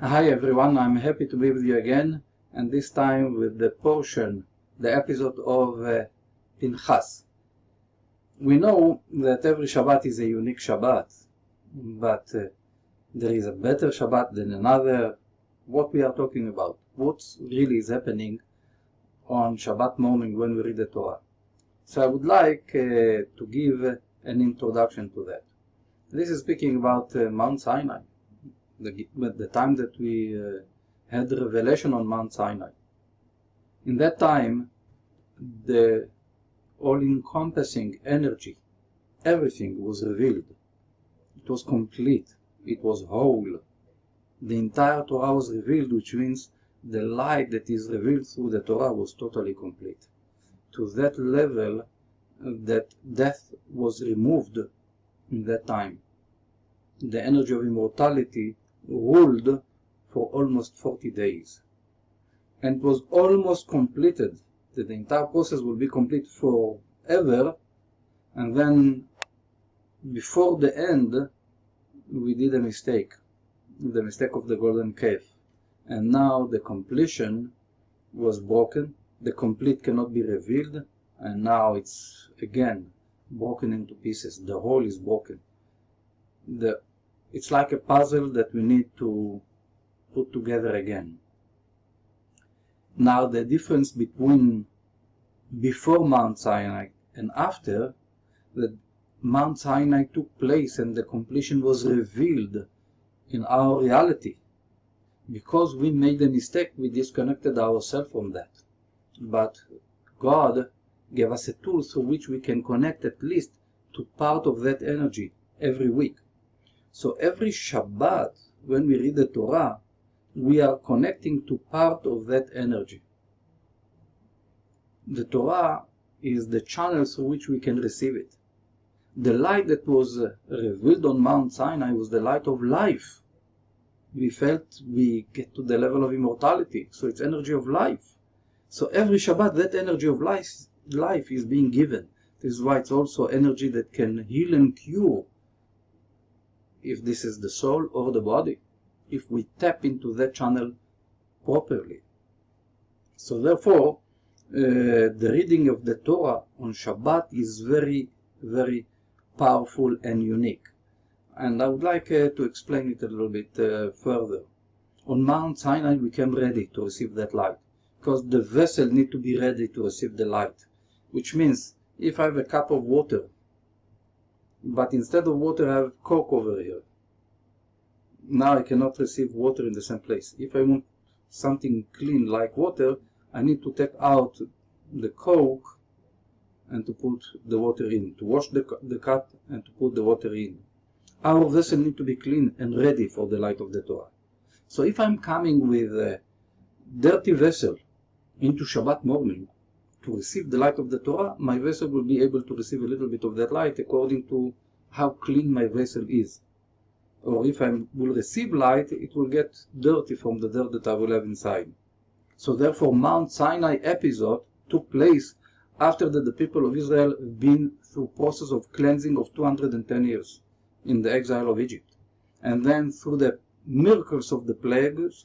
Hi everyone, I'm happy to be with you again, and this time with the episode of Pinchas. We know that every Shabbat is a unique Shabbat, but there is a better Shabbat than another. What we are talking about, what really is happening on Shabbat morning when we read the Torah. So I would like to give an introduction to that. This is speaking about Mount Sinai. The time that we had the revelation on Mount Sinai. In that time, the all-encompassing energy, everything was revealed. It was complete. It was whole. The entire Torah was revealed, which means the light that is revealed through the Torah was totally complete. To that level that death was removed in that time. The energy of immortality ruled for almost 40 days and was almost completed, that the entire process will be complete forever, and then before the end we did a mistake, the mistake of the golden calf, and now the completion was broken. The complete cannot be revealed, and now it's again broken into pieces. The whole is broken. It's like a puzzle that we need to put together again. Now the difference between before Mount Sinai and after, that Mount Sinai took place and the completion was revealed in our reality. Because we made a mistake, we disconnected ourselves from that. But God gave us a tool through which we can connect at least to part of that energy every week. So every Shabbat, when we read the Torah, we are connecting to part of that energy. The Torah is the channel through which we can receive it. The light that was revealed on Mount Sinai was the light of life. We felt we get to the level of immortality, so it's energy of life. So every Shabbat, that energy of life is being given. This is why it's also energy that can heal and cure, if this is the soul or the body, if we tap into that channel properly. So therefore, the reading of the Torah on Shabbat is very, very powerful and unique. And I would like to explain it a little bit further. On Mount Sinai we came ready to receive that light, because the vessel needs to be ready to receive the light. Which means, if I have a cup of water, but instead of water I have Coke over here, now I cannot receive water in the same place. If I want something clean like water, I need to take out the Coke and to put the water in, to wash the cup and to put the water in. Our vessel needs to be clean and ready for the light of the Torah. So if I'm coming with a dirty vessel into Shabbat morning to receive the light of the Torah, my vessel will be able to receive a little bit of that light according to how clean my vessel is. Or if I will receive light, it will get dirty from the dirt that I will have inside. So therefore Mount Sinai episode took place after that the people of Israel have been through process of cleansing of 210 years in the exile of Egypt. And then through the miracles of the plagues,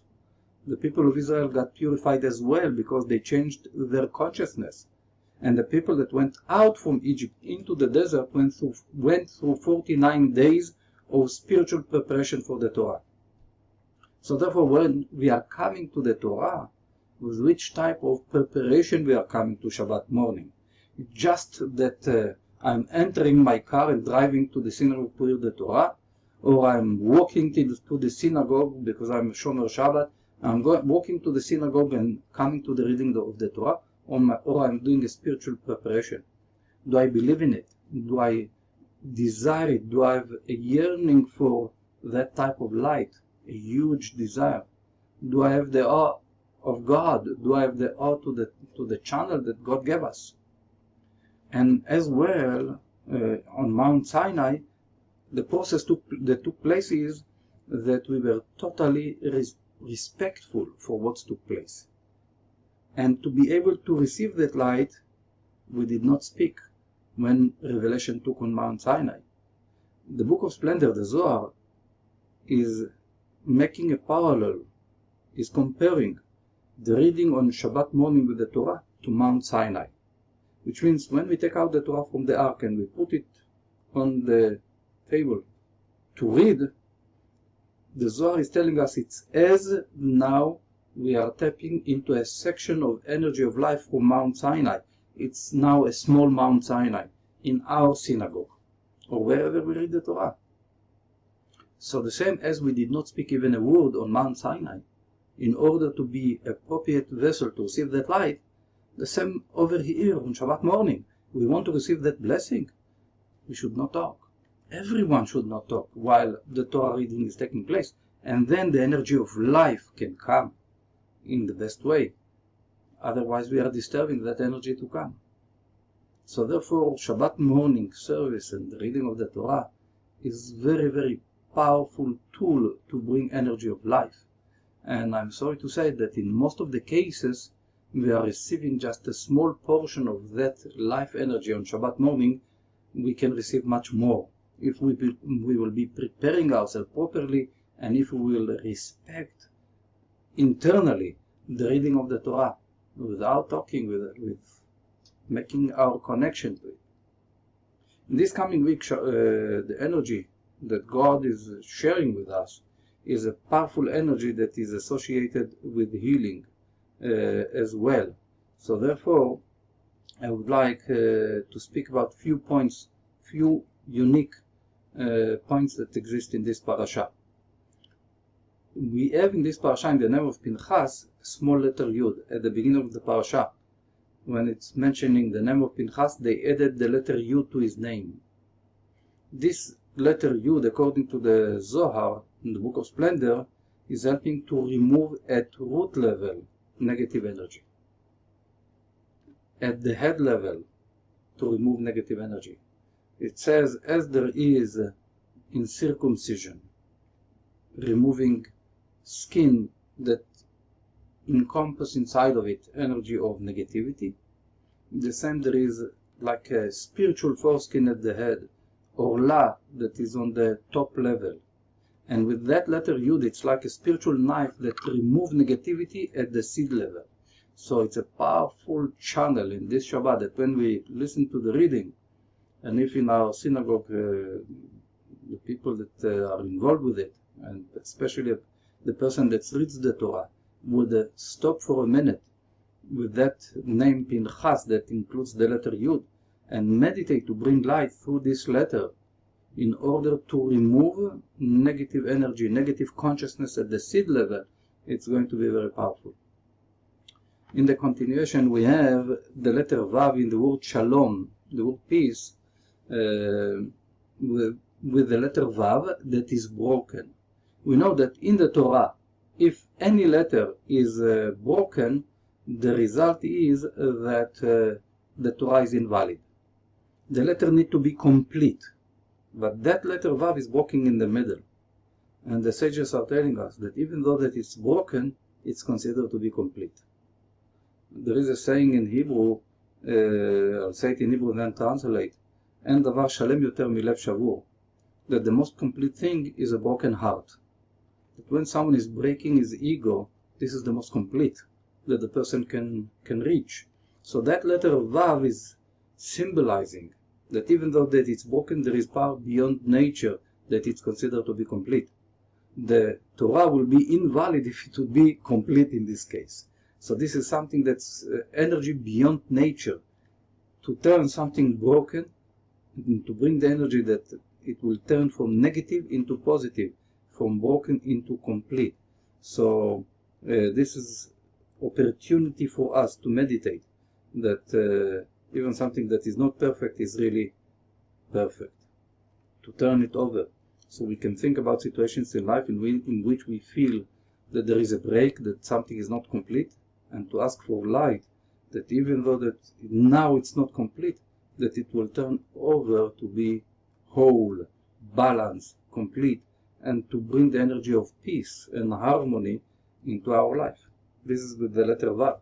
the people of Israel got purified as well, because they changed their consciousness. And the people that went out from Egypt into the desert went through 49 days of spiritual preparation for the Torah. So therefore, when we are coming to the Torah, with which type of preparation we are coming to Shabbat morning? Just that I'm entering my car and driving to the synagogue to read the Torah, or I'm walking to the synagogue because I'm a Shomer Shabbat, I'm walking to the synagogue and coming to the reading of the Torah, or I'm doing a spiritual preparation. Do I believe in it? Do I desire it? Do I have a yearning for that type of light? A huge desire. Do I have the awe of God? Do I have the awe to the channel that God gave us? And as well, on Mount Sinai, the process that took place is that we were totally respectful for what took place. And to be able to receive that light, we did not speak when revelation took on Mount Sinai. The Book of Splendor, the Zohar, is making a parallel, is comparing the reading on Shabbat morning with the Torah to Mount Sinai. Which means when we take out the Torah from the ark and we put it on the table to read, the Zohar is telling us it's as now we are tapping into a section of energy of life from Mount Sinai. It's now a small Mount Sinai in our synagogue or wherever we read the Torah. So the same as we did not speak even a word on Mount Sinai in order to be appropriate vessel to receive that light, the same over here on Shabbat morning. We want to receive that blessing. We should not talk. Everyone should not talk while the Torah reading is taking place. And then the energy of life can come in the best way. Otherwise we are disturbing that energy to come. So therefore Shabbat morning service and the reading of the Torah is very, very powerful tool to bring energy of life. And I'm sorry to say that in most of the cases we are receiving just a small portion of that life energy on Shabbat morning. We can receive much more if we will be preparing ourselves properly, and if we will respect internally the reading of the Torah without talking with making our connection to it. In this coming week, the energy that God is sharing with us is a powerful energy that is associated with healing as well. So therefore, I would like to speak about few unique points that exist in this parasha. We have in this parasha, in the name of Pinchas, a small letter Yud at the beginning of the parasha. When it's mentioning the name of Pinchas, they added the letter Yud to his name. This letter Yud, according to the Zohar in the Book of Splendor, is helping to remove at root level negative energy. At the head level, to remove negative energy. It says, as there is in circumcision, removing skin that encompass inside of it energy of negativity, the same there is like a spiritual foreskin at the head, or la, that is on the top level. And with that letter Yud, it's like a spiritual knife that removes negativity at the seed level. So it's a powerful channel in this Shabbat that when we listen to the reading, and if in our synagogue the people that are involved with it, and especially the person that reads the Torah, would stop for a minute with that name Pinchas that includes the letter Yud, and meditate to bring light through this letter in order to remove negative energy, negative consciousness at the seed level, it's going to be very powerful. In the continuation, we have the letter Vav in the word Shalom, the word peace, with the letter Vav that is broken. We know that in the Torah, if any letter is broken, the result is that the Torah is invalid. The letter needs to be complete. But that letter Vav is broken in the middle. And the sages are telling us that even though that it's broken, it's considered to be complete. There is a saying in Hebrew, I'll say it in Hebrew and then translate, En davar shalem yoter milev shavur, that the most complete thing is a broken heart. That when someone is breaking his ego, this is the most complete that the person can reach. So that letter Vav is symbolizing that even though that it's broken, there is power beyond nature that it's considered to be complete. The Torah will be invalid if it would be complete in this case. So this is something that's energy beyond nature. To turn something broken, to bring the energy that it will turn from negative into positive, from broken into complete. So this is opportunity for us to meditate that even something that is not perfect is really perfect. To turn it over, so we can think about situations in life in which we feel that there is a break, that something is not complete, and to ask for light, that even though that now it's not complete, that it will turn over to be whole, balanced, complete, and to bring the energy of peace and harmony into our life. This is with the letter Vav.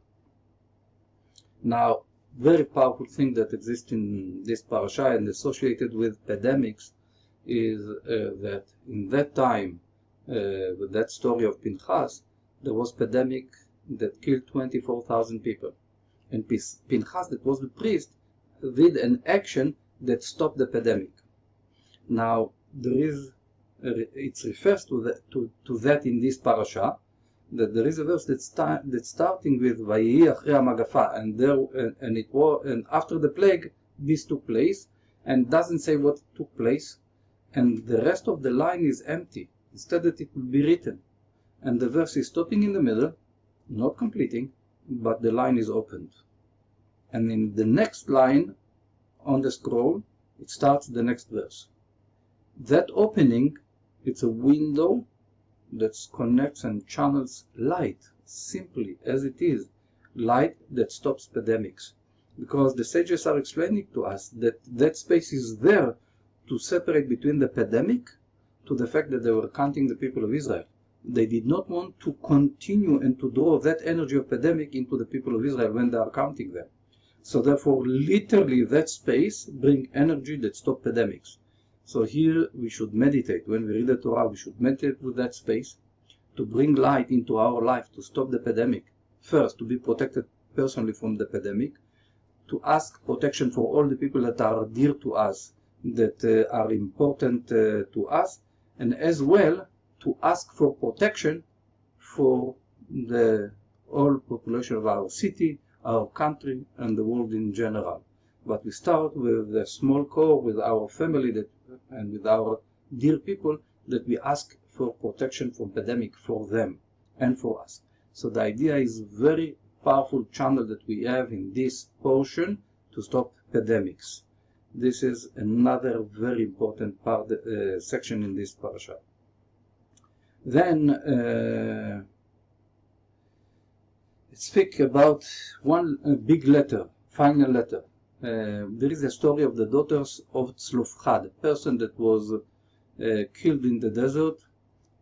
Now, very powerful thing that exists in this parasha and associated with pandemics is that in that time with that story of Pinchas, there was pandemic that killed 24,000 people. And Pinchas, that was the priest, did an action that stopped the pandemic. Now, it refers to that in this parasha, that there is a verse that's starting with Vayihi Achrei HaMagafa, and after the plague, this took place, and doesn't say what took place, and the rest of the line is empty. Instead, that it will be written, and the verse is stopping in the middle, not completing, but the line is opened. And in the next line on the scroll, it starts the next verse. That opening, it's a window that connects and channels light, simply as it is, light that stops pandemics. Because the sages are explaining to us that that space is there to separate between the pandemic to the fact that they were counting the people of Israel. They did not want to continue and to draw that energy of pandemic into the people of Israel when they are counting them. So therefore, literally, that space brings energy that stops pandemics. So here we should meditate. When we read the Torah, we should meditate with that space to bring light into our life, to stop the pandemic. First, to be protected personally from the pandemic, to ask protection for all the people that are dear to us, that are important to us, and as well to ask for protection for the whole population of our city, our country, and the world in general. But we start with a small core, with our family and with our dear people, that we ask for protection from pandemic for them and for us. So the idea is very powerful channel that we have in this portion to stop pandemics. This is another very important part, section in this parasha. Then let's speak about one big letter, final letter. There is a story of the daughters of Tzlofchad, a person that was killed in the desert,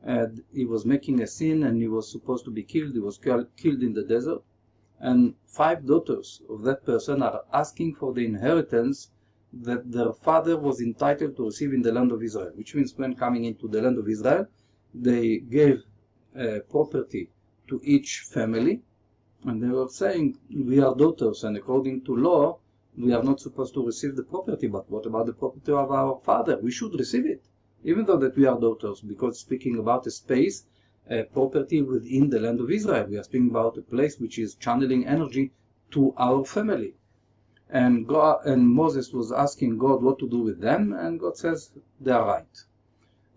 and he was making a sin and he was supposed to be killed. He was killed in the desert, and 5 daughters of that person are asking for the inheritance that their father was entitled to receive in the land of Israel, which means when coming into the land of Israel, they gave property to each family, and they were saying, we are daughters, and according to law, we are not supposed to receive the property, but what about the property of our father? We should receive it, even though that we are daughters, because speaking about a space, property within the land of Israel, we are speaking about a place which is channeling energy to our family. And Moses was asking God what to do with them, and God says they are right.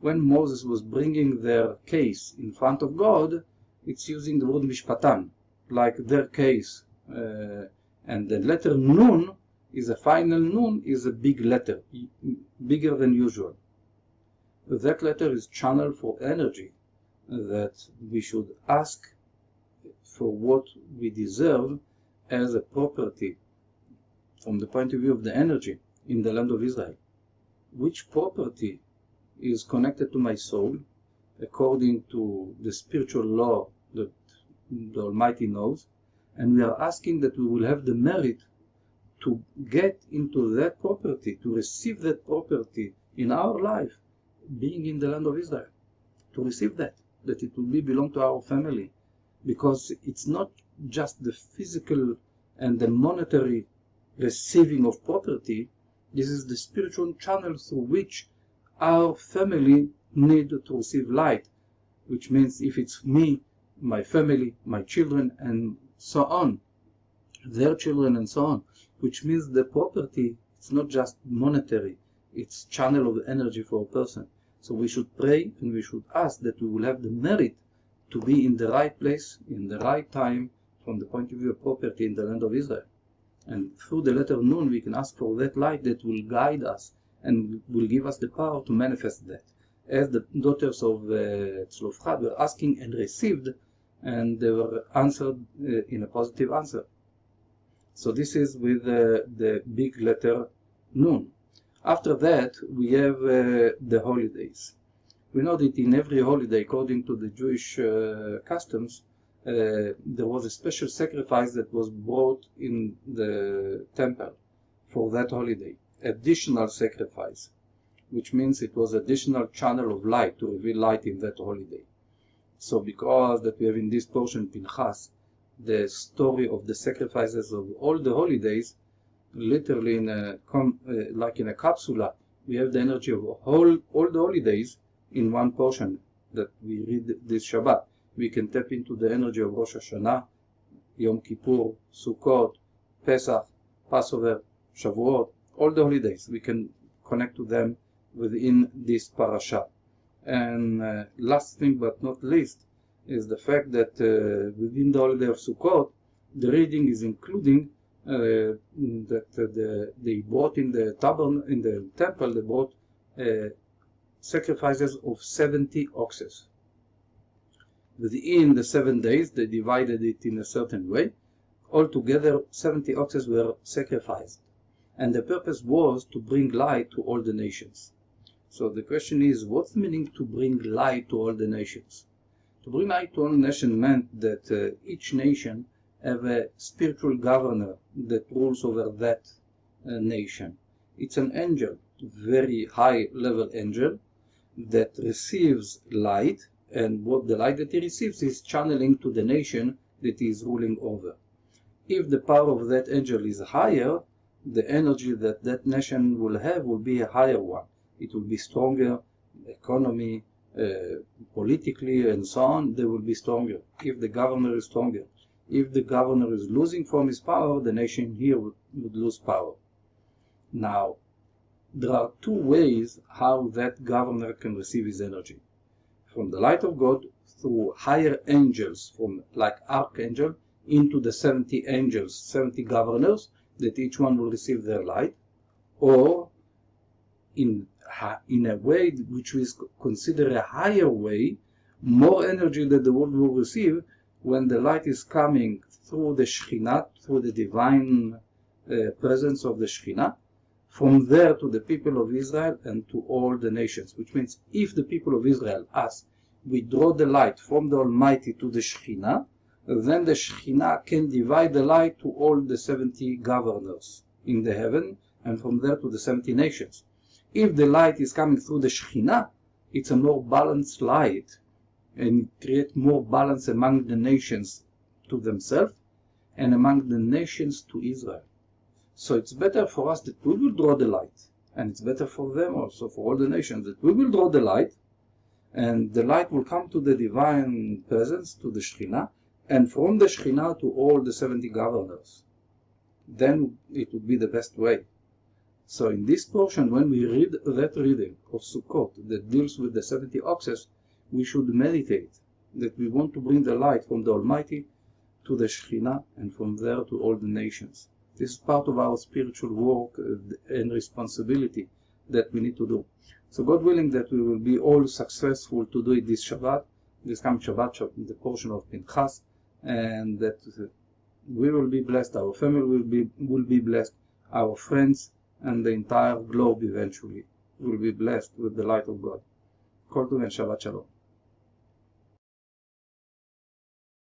When Moses was bringing their case in front of God, it's using the word mishpatan, like their case, and the letter nun is a final nun, is a big letter, bigger than usual. That letter is channel for energy, that we should ask for what we deserve as a property from the point of view of the energy in the land of Israel. Which property is connected to my soul according to the spiritual law that the Almighty knows, and we are asking that we will have the merit to get into that property, to receive that property in our life, being in the land of Israel, to receive that it will belong to our family, because it's not just the physical and the monetary receiving of property. This is the spiritual channel through which our family need to receive light, which means if it's me, my family, my children, and so on, their children and so on, which means the property, it's not just monetary, it's channel of energy for a person. So we should pray and we should ask that we will have the merit to be in the right place, in the right time, from the point of view of property in the land of Israel. And through the letter Nun, we can ask for that light that will guide us and will give us the power to manifest that. As the daughters of Tzlofchad were asking and received, and they were answered in a positive answer. So this is with the big letter Nun. After that, we have the holidays. We know that in every holiday, according to the Jewish customs, there was a special sacrifice that was brought in the temple for that holiday, additional sacrifice. which means it was additional channel of light to reveal light in that holiday. So because that we have in this portion Pinchas the story of the sacrifices of all the holidays, literally in like in a capsula, we have the energy of all the holidays in one portion that we read this Shabbat. We can tap into the energy of Rosh Hashanah, Yom Kippur, Sukkot, Pesach, Passover, Shavuot, all the holidays. We can connect to them within this parasha. And last thing but not least is the fact that within the holiday of Sukkot, the reading is including that they brought in the temple, they brought sacrifices of 70 oxes. Within the 7 days, they divided it in a certain way. Altogether, 70 oxes were sacrificed. And the purpose was to bring light to all the nations. So the question is, what's the meaning to bring light to all the nations? To bring light to all nations meant that each nation have a spiritual governor that rules over that nation. It's an angel, very high level angel, that receives light, and what the light that he receives is channeling to the nation that he is ruling over. If the power of that angel is higher, the energy that that nation will have will be a higher one. It will be stronger, economy, politically, and so on, they will be stronger. If the governor is stronger. If the governor is losing from his power, the nation here would lose power. Now, there are two ways how that governor can receive his energy. From the light of God, through higher angels, from like archangel, into the 70 angels, 70 governors, that each one will receive their light, or in a way which is considered a higher way, more energy that the world will receive when the light is coming through the Shekhinah, through the divine presence of the Shekhinah, from there to the people of Israel and to all the nations. Which means if the people of Israel, us, we draw the light from the Almighty to the Shekhinah, then the Shekhinah can divide the light to all the 70 governors in the heaven, and from there to the 70 nations. If the light is coming through the Shekhinah, it's a more balanced light, and create more balance among the nations to themselves, and among the nations to Israel. So it's better for us that we will draw the light, and it's better for them also, for all the nations, that we will draw the light, and the light will come to the divine presence, to the Shekhinah, and from the Shekhinah to all the 70 governors. Then it would be the best way. So in this portion, when we read that reading of Sukkot that deals with the 70 oxes, we should meditate that we want to bring the light from the Almighty to the Shekhinah, and from there to all the nations. This is part of our spiritual work and responsibility that we need to do. So God willing that we will be all successful to do it this Shabbat, this coming Shabbat, the portion of Pinchas, and that we will be blessed, our family will be blessed, our friends, and the entire globe eventually will be blessed with the light of God. Kol Tov and Shabbat Shalom.